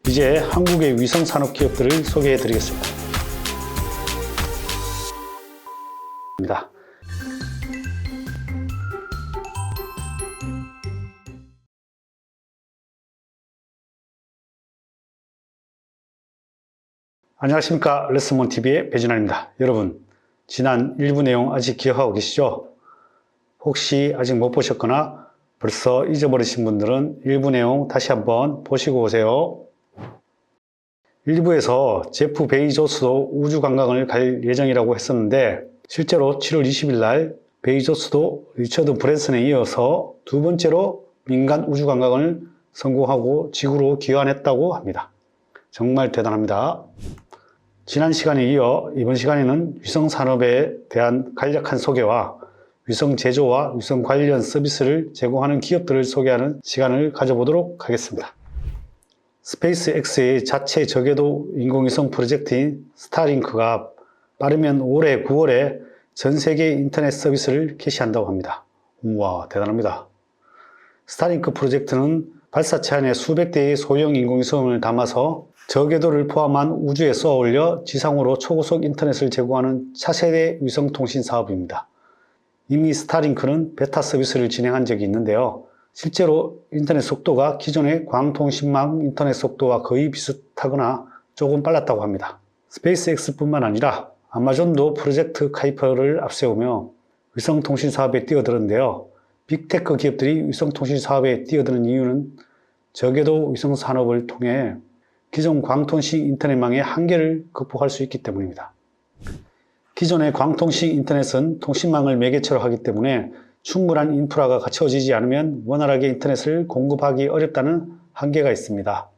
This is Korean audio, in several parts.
이제 한국의 위성 산업 기업들을 소개해 드리겠습니다. 안녕하십니까. 레슨몬TV의 배진환입니다. 여러분, 지난 일부 내용 아직 기억하고 계시죠? 혹시 아직 못 보셨거나 벌써 잊어버리신 분들은 일부 내용 다시 한번 보시고 오세요. 일부에서 제프 베이조스도 우주 관광을 갈 예정이라고 했었는데 실제로 7월 20일 날 베이조스도 리처드 브랜슨에 이어서 두 번째로 민간 우주 관광을 성공하고 지구로 귀환했다고 합니다. 정말 대단합니다. 지난 시간에 이어 이번 시간에는 위성 산업에 대한 간략한 소개와 위성 제조와 위성 관련 서비스를 제공하는 기업들을 소개하는 시간을 가져보도록 하겠습니다. 스페이스X의 자체 저궤도 인공위성 프로젝트인 스타링크가 빠르면 올해 9월에 전 세계 인터넷 서비스를 개시한다고 합니다. 우와, 대단합니다. 스타링크 프로젝트는 발사체 안에 수백 대의 소형 인공위성을 담아서 저궤도를 포함한 우주에 쏘아 올려 지상으로 초고속 인터넷을 제공하는 차세대 위성통신 사업입니다. 이미 스타링크는 베타 서비스를 진행한 적이 있는데요. 실제로 인터넷 속도가 기존의 광통신망 인터넷 속도와 거의 비슷하거나 조금 빨랐다고 합니다. 스페이스X뿐만 아니라 아마존도 프로젝트 카이퍼를 앞세우며 위성통신 사업에 뛰어드는데요. 빅테크 기업들이 위성통신 사업에 뛰어드는 이유는 저궤도 위성 산업을 통해 기존 광통신 인터넷망의 한계를 극복할 수 있기 때문입니다. 기존의 광통신 인터넷은 통신망을 매개체로 하기 때문에 충분한 인프라가 갖춰지지 않으면 원활하게 인터넷을 공급하기 어렵다는 한계가 있습니다.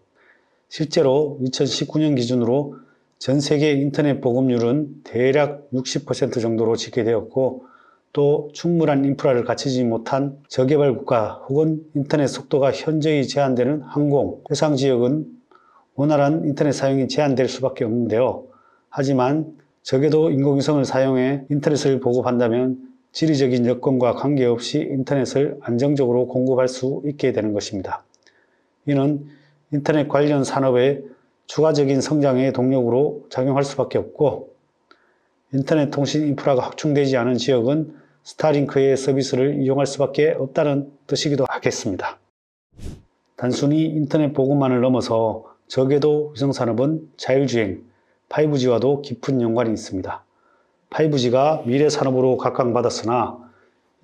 실제로 2019년 기준으로 전 세계 인터넷 보급률은 대략 60% 정도로 집계되었고 또 충분한 인프라를 갖추지 못한 저개발 국가 혹은 인터넷 속도가 현저히 제한되는 항공, 해상 지역은 원활한 인터넷 사용이 제한될 수밖에 없는데요. 하지만 저궤도 인공위성을 사용해 인터넷을 보급한다면 지리적인 여건과 관계없이 인터넷을 안정적으로 공급할 수 있게 되는 것입니다. 이는 인터넷 관련 산업의 추가적인 성장의 동력으로 작용할 수밖에 없고 인터넷 통신 인프라가 확충되지 않은 지역은 스타링크의 서비스를 이용할 수밖에 없다는 뜻이기도 하겠습니다. 단순히 인터넷 보급만을 넘어서 저궤도 위성산업은 자율주행, 5G와도 깊은 연관이 있습니다. 5G가 미래 산업으로 각광받았으나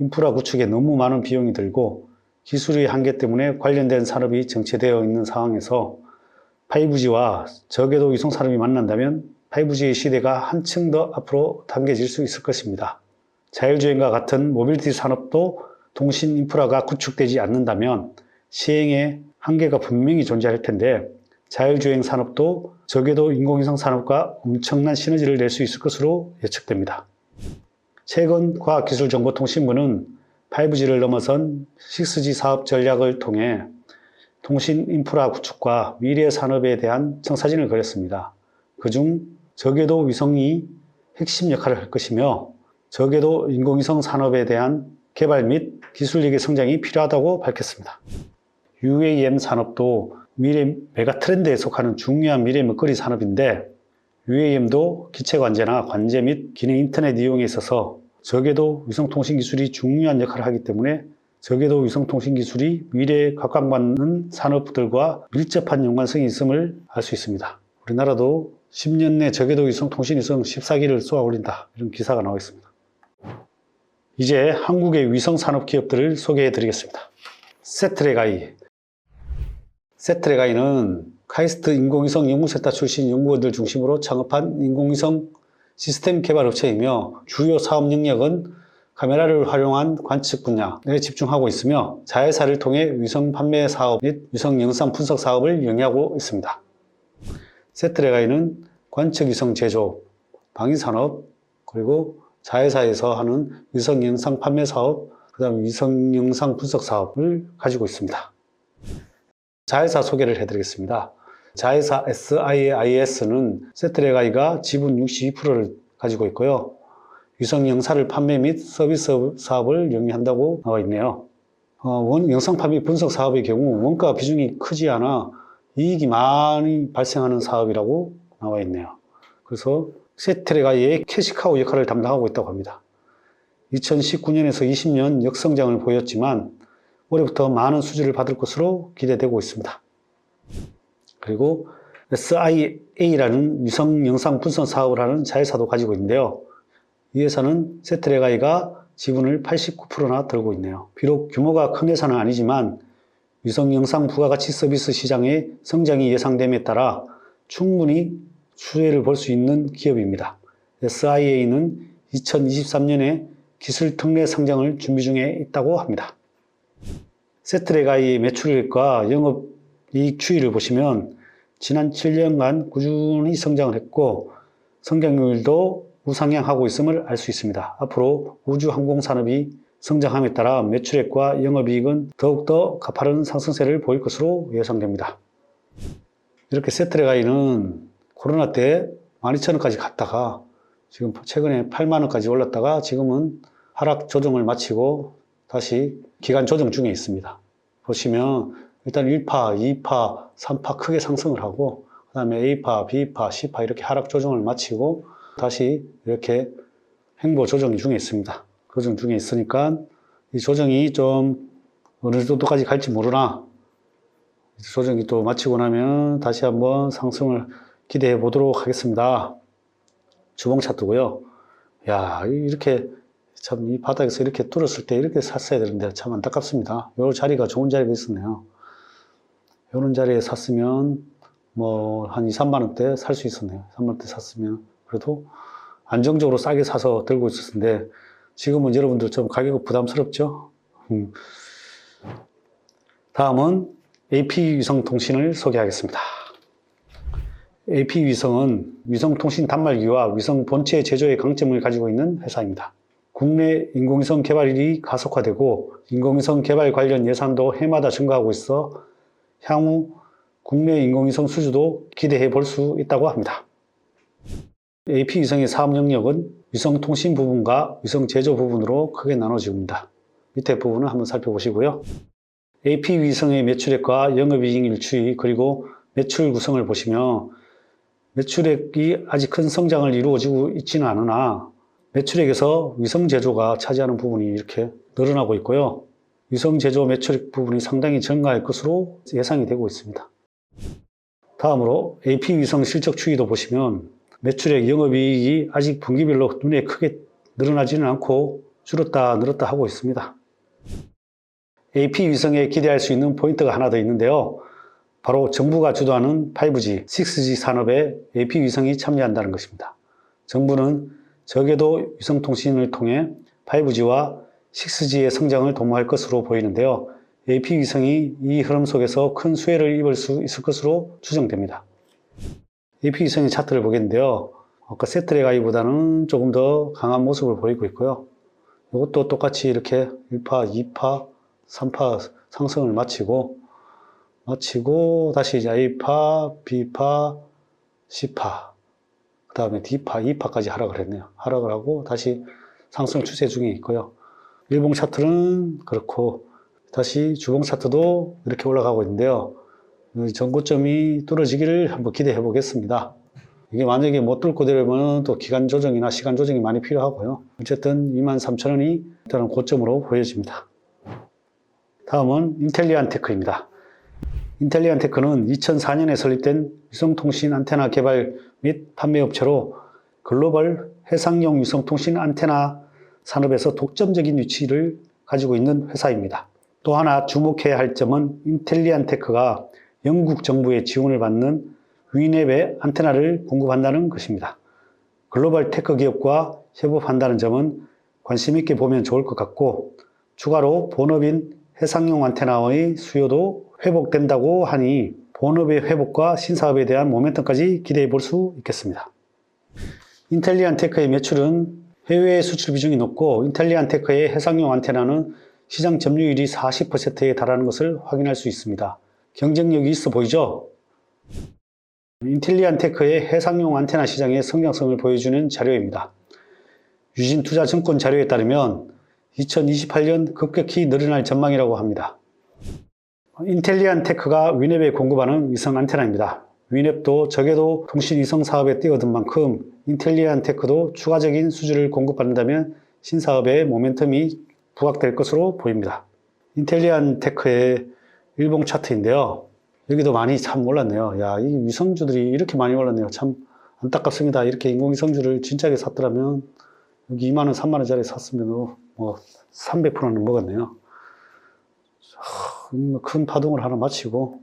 인프라 구축에 너무 많은 비용이 들고 기술의 한계 때문에 관련된 산업이 정체되어 있는 상황에서 5G와 저궤도 위성 산업이 만난다면 5G의 시대가 한층 더 앞으로 당겨질 수 있을 것입니다. 자율주행과 같은 모빌리티 산업도 통신 인프라가 구축되지 않는다면 시행에 한계가 분명히 존재할 텐데 자율주행 산업도 저궤도 인공위성 산업과 엄청난 시너지를 낼 수 있을 것으로 예측됩니다. 최근 과학기술정보통신부는 5G를 넘어선 6G 사업 전략을 통해 통신 인프라 구축과 미래 산업에 대한 청사진을 그렸습니다. 그중 저궤도 위성이 핵심 역할을 할 것이며 저궤도 인공위성 산업에 대한 개발 및 기술력의 성장이 필요하다고 밝혔습니다. UAM 산업도 미래 메가 트렌드에 속하는 중요한 미래 먹거리 산업인데 UAM도 기체 관제나 관제 및 기능 인터넷 이용에 있어서 저궤도 위성통신 기술이 중요한 역할을 하기 때문에 저궤도 위성통신 기술이 미래에 각광받는 산업들과 밀접한 연관성이 있음을 알 수 있습니다. 우리나라도 10년 내 저궤도 위성통신 위성 14기를 쏘아 올린다, 이런 기사가 나와 있습니다. 이제 한국의 위성 산업 기업들을 소개해 드리겠습니다. 세트레가이는 카이스트 인공위성 연구센터 출신 연구원들 중심으로 창업한 인공위성 시스템 개발 업체이며 주요 사업 영역은 카메라를 활용한 관측 분야에 집중하고 있으며 자회사를 통해 위성 판매 사업 및 위성 영상 분석 사업을 영위하고 있습니다. 세트레가이는 관측 위성 제조, 방위산업, 그리고 자회사에서 하는 위성 영상 판매 사업, 그다음 위성 영상 분석 사업을 가지고 있습니다. 자회사 소개를 해드리겠습니다. 자회사 SIIS는 세트레가이가 지분 62%를 가지고 있고요. 위성 영상을 판매 및 서비스 사업을 영위한다고 나와 있네요. 영상 판매 분석 사업의 경우 원가 비중이 크지 않아 이익이 많이 발생하는 사업이라고 나와 있네요. 그래서 세트레가이의 캐시카우 역할을 담당하고 있다고 합니다. 2019년에서 20년 역성장을 보였지만 올해부터 많은 수주를 받을 것으로 기대되고 있습니다. 그리고 SIA라는 위성 영상 분석 사업을 하는 자회사도 가지고 있는데요. 이 회사는 세트레가이가 지분을 89%나 들고 있네요. 비록 규모가 큰 회사는 아니지만 위성 영상 부가가치 서비스 시장의 성장이 예상됨에 따라 충분히 수혜를 볼 수 있는 기업입니다. SIA는 2023년에 기술 특례 상장을 준비 중에 있다고 합니다. 세트레가이의 매출액과 영업이익 추이를 보시면 지난 7년간 꾸준히 성장을 했고 성장률도 우상향하고 있음을 알 수 있습니다. 앞으로 우주항공산업이 성장함에 따라 매출액과 영업이익은 더욱더 가파른 상승세를 보일 것으로 예상됩니다. 이렇게 세트레가이는 코로나 때 12,000원까지 갔다가 지금 최근에 8만원까지 올랐다가 지금은 하락 조정을 마치고 다시 기간 조정 중에 있습니다. 보시면 일단 1파, 2파, 3파 크게 상승을 하고 그 다음에 A파, B파, C파 이렇게 하락 조정을 마치고 다시 이렇게 횡보 조정 중에 있습니다. 조정 중에 있으니까 이 조정이 좀 어느 정도까지 갈지 모르나 조정이 또 마치고 나면 다시 한번 상승을 기대해 보도록 하겠습니다. 주봉 차트고요. 야, 이렇게 참 이 바닥에서 이렇게 뚫었을 때 이렇게 샀어야 되는데 참 안타깝습니다. 요 자리가 좋은 자리가 있었네요. 요런 자리에 샀으면 뭐 한 2, 3만 원대 살 수 있었네요. 3만 원대 샀으면 그래도 안정적으로 싸게 사서 들고 있었는데 지금은 여러분들 좀 가격이 부담스럽죠? 다음은 AP위성통신을 소개하겠습니다. AP위성은 위성통신 단말기와 위성 본체 제조의 강점을 가지고 있는 회사입니다. 국내 인공위성 개발이 가속화되고 인공위성 개발 관련 예산도 해마다 증가하고 있어 향후 국내 인공위성 수주도 기대해 볼 수 있다고 합니다. AP위성의 사업 영역은 위성통신 부분과 위성 제조 부분으로 크게 나눠집니다. 밑에 부분을 한번 살펴보시고요. AP위성의 매출액과 영업이익 추이 그리고 매출 구성을 보시면 매출액이 아직 큰 성장을 이루어지고 있지는 않으나 매출액에서 위성 제조가 차지하는 부분이 이렇게 늘어나고 있고요. 위성 제조 매출액 부분이 상당히 증가할 것으로 예상이 되고 있습니다. 다음으로 AP위성 실적 추이도 보시면 매출액 영업이익이 아직 분기별로 눈에 크게 늘어나지는 않고 줄었다 늘었다 하고 있습니다. AP위성에 기대할 수 있는 포인트가 하나 더 있는데요. 바로 정부가 주도하는 5G, 6G 산업에 AP위성이 참여한다는 것입니다. 정부는 저궤도 위성통신을 통해 5G와 6G의 성장을 도모할 것으로 보이는데요. AP위성이 이 흐름 속에서 큰 수혜를 입을 수 있을 것으로 추정됩니다. AP위성의 차트를 보겠는데요. 아까 세트레가이보다는 조금 더 강한 모습을 보이고 있고요. 이것도 똑같이 이렇게 1파, 2파, 3파 상승을 마치고 다시 이제 A파, B파, C파, 그 다음에 D파, E파까지 하락을 했네요. 하락을 하고 다시 상승 추세 중에 있고요. 일봉 차트는 그렇고 다시 주봉 차트도 이렇게 올라가고 있는데요. 전고점이 뚫어지기를 한번 기대해 보겠습니다. 이게 만약에 못 뚫고 되려면 또 기간 조정이나 시간 조정이 많이 필요하고요. 어쨌든 23,000원이 일단은 고점으로 보여집니다. 다음은 인텔리안테크입니다. 인텔리안테크는 2004년에 설립된 위성통신 안테나 개발 및 판매업체로 글로벌 해상용 위성통신 안테나 산업에서 독점적인 위치를 가지고 있는 회사입니다. 또 하나 주목해야 할 점은 인텔리안테크가 영국 정부의 지원을 받는 위냅의 안테나를 공급한다는 것입니다. 글로벌 테크 기업과 협업한다는 점은 관심 있게 보면 좋을 것 같고 추가로 본업인 해상용 안테나의 수요도 회복된다고 하니 본업의 회복과 신사업에 대한 모멘텀까지 기대해 볼 수 있겠습니다. 인텔리안테크의 매출은 해외 수출 비중이 높고 인텔리안테크의 해상용 안테나는 시장 점유율이 40%에 달하는 것을 확인할 수 있습니다. 경쟁력이 있어 보이죠? 인텔리안테크의 해상용 안테나 시장의 성장성을 보여주는 자료입니다. 유진투자증권 자료에 따르면 2028년 급격히 늘어날 전망이라고 합니다. 인텔리안 테크가 위넷에 공급하는 위성 안테나입니다. 위넷도 저궤도 통신 위성 사업에 뛰어든 만큼 인텔리안 테크도 추가적인 수주를 공급받는다면 신사업의 모멘텀이 부각될 것으로 보입니다. 인텔리안 테크의 일봉 차트인데요. 여기도 많이 참 올랐네요. 야, 이 위성주들이 이렇게 많이 올랐네요. 참 안타깝습니다. 이렇게 인공위성주를 진짜게 샀더라면 여기 2만원, 3만원짜리 샀으면 뭐 300%는 먹었네요. 큰 파동을 하나 마치고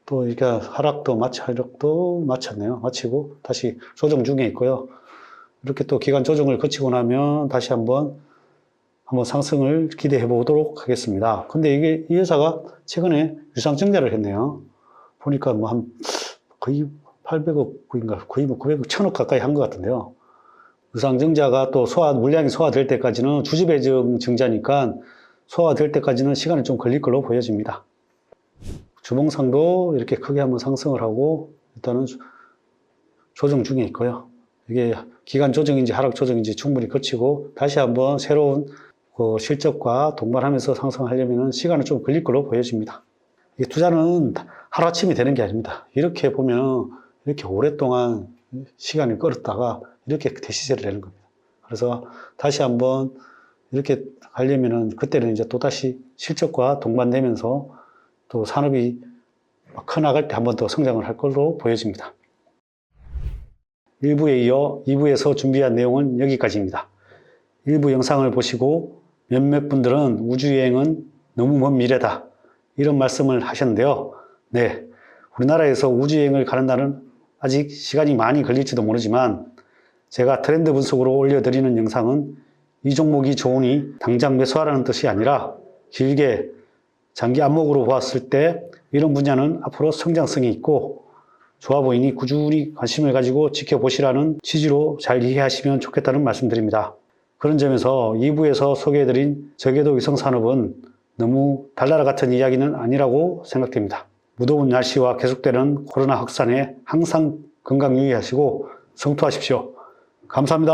또 이렇게 하락도 마쳤네요. 마치고 다시 조정 중에 있고요. 이렇게 또 기간 조정을 거치고 나면 다시 한번 상승을 기대해 보도록 하겠습니다. 근데 이게 이 회사가 최근에 유상증자를 했네요. 보니까 뭐 한 거의 800억인가 거의 뭐 900억, 1000억 가까이 한 것 같은데요. 유상증자가 또 물량이 소화될 때까지는 주주배정 증자니까 소화될 때까지는 시간이 좀 걸릴 걸로 보여집니다. 주봉상도 이렇게 크게 한번 상승을 하고 일단은 조정 중에 있고요. 이게 기간 조정인지 하락 조정인지 충분히 거치고 다시 한번 새로운 실적과 동반하면서 상승하려면 시간은 좀 걸릴 걸로 보여집니다. 이 투자는 하루아침이 되는 게 아닙니다. 이렇게 보면 이렇게 오랫동안 시간을 끌었다가 이렇게 대시세를 내는 겁니다. 그래서 다시 한번 이렇게 가려면은 그때는 이제 또 다시 실적과 동반되면서 또 산업이 커나갈 때 한 번 더 성장을 할 걸로 보여집니다. 1부에 이어 2부에서 준비한 내용은 여기까지입니다. 1부 영상을 보시고 몇몇 분들은 우주여행은 너무 먼 미래다 이런 말씀을 하셨는데요. 네, 우리나라에서 우주여행을 가는 날은 아직 시간이 많이 걸릴지도 모르지만 제가 트렌드 분석으로 올려드리는 영상은 이 종목이 좋으니 당장 매수하라는 뜻이 아니라 길게 장기 안목으로 보았을 때 이런 분야는 앞으로 성장성이 있고 좋아 보이니 꾸준히 관심을 가지고 지켜보시라는 취지로 잘 이해하시면 좋겠다는 말씀드립니다. 그런 점에서 2부에서 소개해드린 저궤도 위성산업은 너무 달나라 같은 이야기는 아니라고 생각됩니다. 무더운 날씨와 계속되는 코로나 확산에 항상 건강 유의하시고 성투하십시오. 감사합니다.